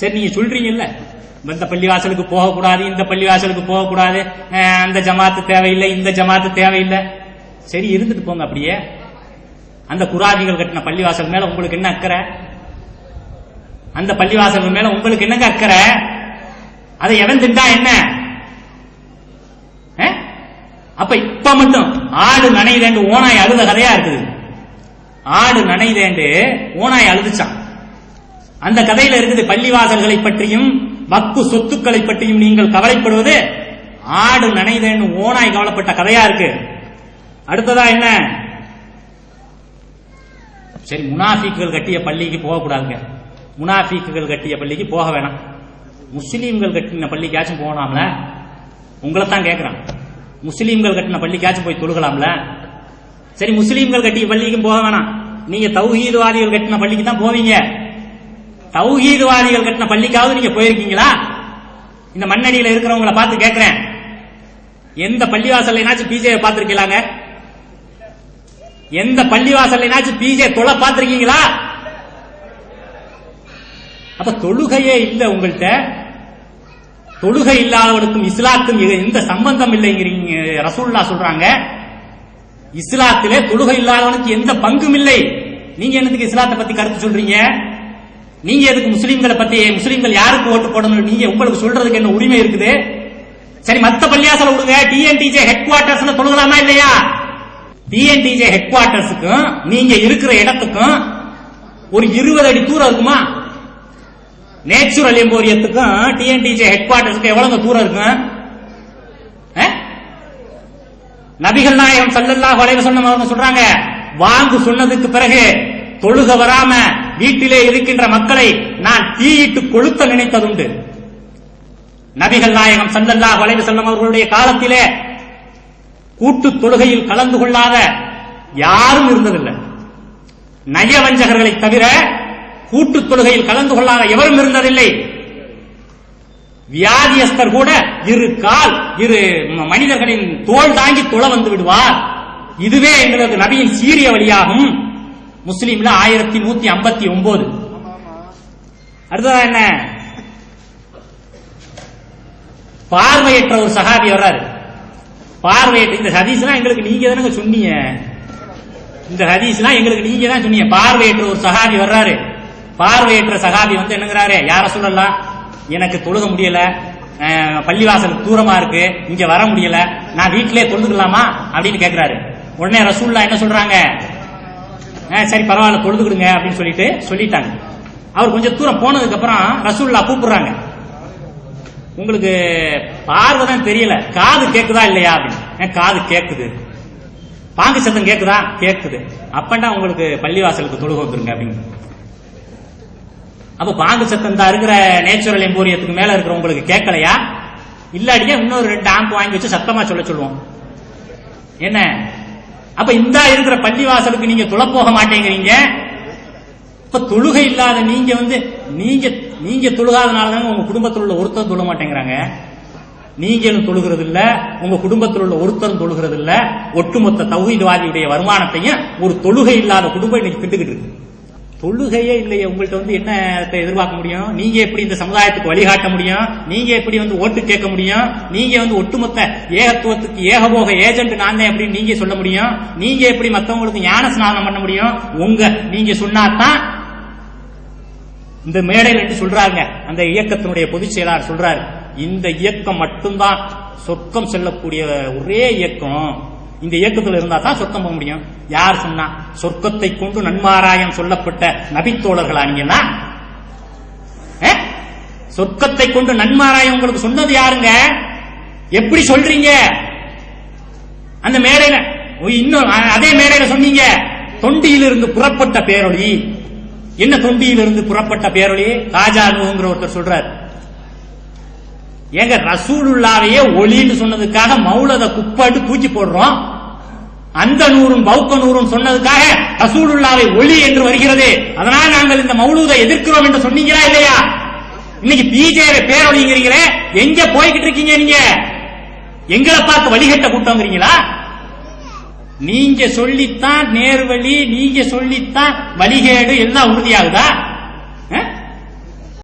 சரி, நீங்க சொல்றீங்கல்ல இந்த பள்ளிவாசலுக்கு போகக்கூடாது, இந்த பள்ளிவாசலுக்கு போகக்கூடாது, அந்த ஜமாத்து தேவையில்லை, இந்த ஜமாத்து தேவையில்லை. சரி, இருந்துட்டு போங்க அப்படியே. அந்த குராதிகள் கட்டின பள்ளிவாசல் மேல உங்களுக்கு என்ன அக்கறை? அந்த பள்ளிவாசல் மேல உங்களுக்கு என்னங்க அக்கறை? அதை எவன் திண்டா என்ன? அப்ப இப்ப மட்டும் ஆடு நனைதேண்டு ஓனாய் அழுத கதையா இருக்குது. ஆடு நனைதேண்டு ஓனாய் அழுதுச்சான். அந்த கதையில இருக்குது. பள்ளிவாசல்களை பற்றியும் வக்ஃபு சொத்துக்களை பற்றியும் நீங்கள் கவலைப்படுவது ஆடு நனைதேண்டு ஓனாய் கவலைப்பட்ட கதையா இருக்கு. அடுத்ததா என்ன? சரி, முனாஃபிக்குகள் கட்டிய பள்ளிக்கு போகக்கூடாதுங்க. முனாஃபிக்குகள் கட்டிய பள்ளிக்கு போக வேணாம். முஸ்லீம்கள் கட்டின பள்ளிக்காச்சும் போகலாம்ல? உங்களை தான் கேட்கிறான். முஸ்லீம்கள் கட்டின பள்ளிக்காச்சும் போய் தொழுகலாம்ல? சரி, முஸ்லீம்கள் கட்டிய பள்ளிக்கும் போக வேணாம். நீங்க தௌஹீதுவாதிகள் கட்டின பள்ளிக்கு தான் போவீங்க. தௌஹீதுவாதிகள் கட்டின பள்ளிக்காவது நீங்க போயிருக்கீங்களா? இந்த மண்ணடியில இருக்கிறவங்களை பார்த்து கேட்கிறேன், எந்த பள்ளிவாசல்னாச்சும் பிஜே பார்த்திருக்கீங்களாங்க? எந்த பள்ளிவாசல்னாச்சும் பிஜே தொலை பார்த்திருக்கீங்களா? அப்ப தொழுகையே இல்ல உங்கள்கிட்ட. தொழுகை இல்லாதவனுக்கும் இஸ்லாத்துக்கும் எந்த சம்பந்தம் இல்லைங்கிறீங்க. ரசூலுல்லாஹ் சொல்றாங்க, இஸ்லாத்திலே தொழுகை இல்லாதவனுக்கு எந்த பங்கும் இல்லை. நீங்க என்னதுக்கு இஸ்லாத்தை பத்தி கருத்து சொல்றீங்க? நீங்க எதுக்கு முஸ்லீம்களை பத்தி, முஸ்லீம்கள் யாருக்கு ஓட்டு போடணும் நீங்க உங்களுக்கு சொல்றதுக்கு என்ன உரிமை இருக்குது? சரி, மத்த பள்ளியாசல விடுங்க. டிஎன்டிஜே ஹெட் குவார்டர்ஸ்ல தொழுகலாமா இல்லையா? டிஎன்டிஜே ஹெட் குவார்டர்ஸுக்கும் நீங்க இருக்கிற இடத்துக்கும் ஒரு 20 அடி தூரம் இருக்குமா? நேச்சுரல் எம்போரியத்துக்கும் டிஎன்டிஜே ஹெட் குவார்டர்ஸுக்கு எவ்வளவு தூரம் இருக்கும்? நபிகள் நாயகம் ஸல்லல்லாஹு அலைஹி வஸல்லம் அவங்க சொல்றாங்க, வாங்கு சொன்னதுக்கு பிறகு தொழுக வராம வீட்டிலே இருக்கின்ற மக்களை நான் தீயிட்டு கொளுத்த நினைத்ததுண்டு. நபிகள் நாயகம் ஸல்லல்லாஹு அலைஹி வஸல்லம் அவர்களுடைய காலத்திலே கூட்டு தொழுகையில் கலந்து கொள்ளாத யாரும் இருந்ததில்லை. நயவஞ்சகர்களை தவிர கூட்டு தொழுகையில் கலந்து கொள்ளாத எவரும் இருந்ததில்லை. வியாதியஸ்தர் கூட இரு மனிதர்களின் தோல் தாங்கி தொழ வந்து விடுவார். இதுவே எங்களுக்கு நபியின் சீரிய வழியாகும். முஸ்லீம்ல 1159. அடுத்ததா என்ன? பார்வையற்ற ஒரு சஹாபி வர்றாரு. பார்வையற்ற, இந்த ஹதீஸ்லாம் எங்களுக்கு நீங்க தானே சொன்னீங்க. இந்த ஹதீஸ்லாம் எங்களுக்கு நீங்க தான் சொன்னீங்க. பார்வையற்ற ஒரு சஹாபி வர்றாரு. பார்வையற்ற சஹாபி வந்து என்னங்கிறாரு, யார சொல்லலாம், எனக்கு தொழுக முடியல, பள்ளிவாசல் தூரமா இருக்கு, இங்க வர முடியல, நான் வீட்டிலே தொழுதுக்கலாமா அப்படின்னு கேட்கிறாரு. உடனே ரசூலுல்லாஹ் என்ன சொல்றாங்க, சரி பரவாயில்ல தொழுதுக்கிடுங்க அப்படின்னு சொல்லிட்டாங்க. அவர் கொஞ்சம் தூரம் போனதுக்கு அப்புறம் ரசூலுல்லாஹ் கூப்பிடுறாங்க, உங்களுக்கு பார்வை தான் தெரியல, காது கேக்குதா இல்லையா அப்படின்னு. காது கேக்குது. பாங்கு சத்தம் கேக்குதா? கேக்குது. அப்பண்டா உங்களுக்கு பள்ளிவாசலுக்கு தொழுக வந்துருங்க அப்படின்னு. அப்ப பாங்கு சத்தம் தான் இருக்கிற நேச்சுரல் எம்போரியத்துக்கு மேல இருக்கிற உங்களுக்கு கேட்கலையா? இல்லாடியா இன்னொரு 2 ஆம்பு வாங்கி வச்சு சத்தமா சொல்லுவோம். என்ன? அப்ப இந்த இருக்கிற பள்ளிவாசலுக்கு நீங்க தொழ போக மாட்டேங்கிறீங்க. இப்ப தொழுகை இல்லாத நீங்க வந்து நீங்க தொழுகாதனாலதான் உங்க குடும்பத்தில் உள்ள ஒருத்தர் தொழ மாட்டேங்கிறாங்க. நீங்களும் தொழுகிறது இல்ல, உங்க குடும்பத்தில் உள்ள ஒருத்தரும் தொழுகிறது இல்ல. ஒட்டுமொத்த தௌஹீத்வாதியுடைய வருமானத்தையும் ஒரு தொழுகை இல்லாத குடும்பம் இன்னைக்கு திட்டுக்கிட்டு இருக்கு. தொழுகையே இல்லையே உங்கள்ட்ட வந்து என்ன எதிர்பார்க்க முடியும்? நீங்க எப்படி இந்த சமுதாயத்துக்கு வழிகாட்ட முடியும்? நீங்க எப்படி வந்து ஓட்டு கேட்க முடியும்? நீங்க வந்து ஒட்டுமொத்த ஏகத்துவத்துக்கு ஏகபோக ஏஜென்ட் நான் தான் அப்படின்னு நீங்க சொல்ல முடியும்? நீங்க எப்படி மற்றவங்களுக்கு ஞான ஸ்நானம் பண்ண முடியும்? நீங்க சொன்னாதான் இந்த மேடையில் என்று சொல்றாங்க. அந்த இயக்கத்தினுடைய பொதுச் செயலாளர் சொல்றாரு, இந்த இயக்கம் மட்டும்தான் சொர்க்கம் செல்லக்கூடிய ஒரே இயக்கம். இந்த இயக்கத்தில் இருந்தா தான் சொர்க்கம் போக முடியும். யார் சொன்னா? சொர்க்கத்தை கொண்டு நன்மாராயம் சொல்லப்பட்ட நபித்தோழர்களா நீங்கன்னா? சொர்க்கத்தை கொண்டு நன்மாராயம் உங்களுக்கு சொன்னது யாருங்க? எப்படி சொல்றீங்க? அந்த மேடையில இன்னும் அதே மேடையில சொன்னீங்க, தொண்டியிலிருந்து புறப்பட்ட பேரொளி. என்ன தொண்டியிலிருந்து புறப்பட்ட பேரொளி? காஜா நூங்கிற ஒருத்தர் சொல்றாரு. ஏங்க ரசூலுல்லாவையே ஒளின்னு சொன்னதுக்காக மௌலத குப்பாட்டு தூக்கி போடுறோம். அந்த நூறும் பௌக்க நூறும் சொன்னதுக்காக ரசூலுல்லாவை ஒளி என்று வருகிறது. அதனால் நாங்கள் இந்த மௌலூதை எதிர்க்கிறோம் என்று சொன்னீங்களா இல்லையா? இன்னைக்கு பிஜேபி பேரொழிங்கிறீங்களே, எங்க போய்கிட்டு இருக்கீங்க? நீங்க எங்களை பார்த்து வழிகட்ட கூட்டங்கிறீங்களா? நீங்க சொல்லித்தான் நேர்வழி, நீங்க சொல்லித்தான் வழிகேடு எல்லாம் உறுதியாகுதா?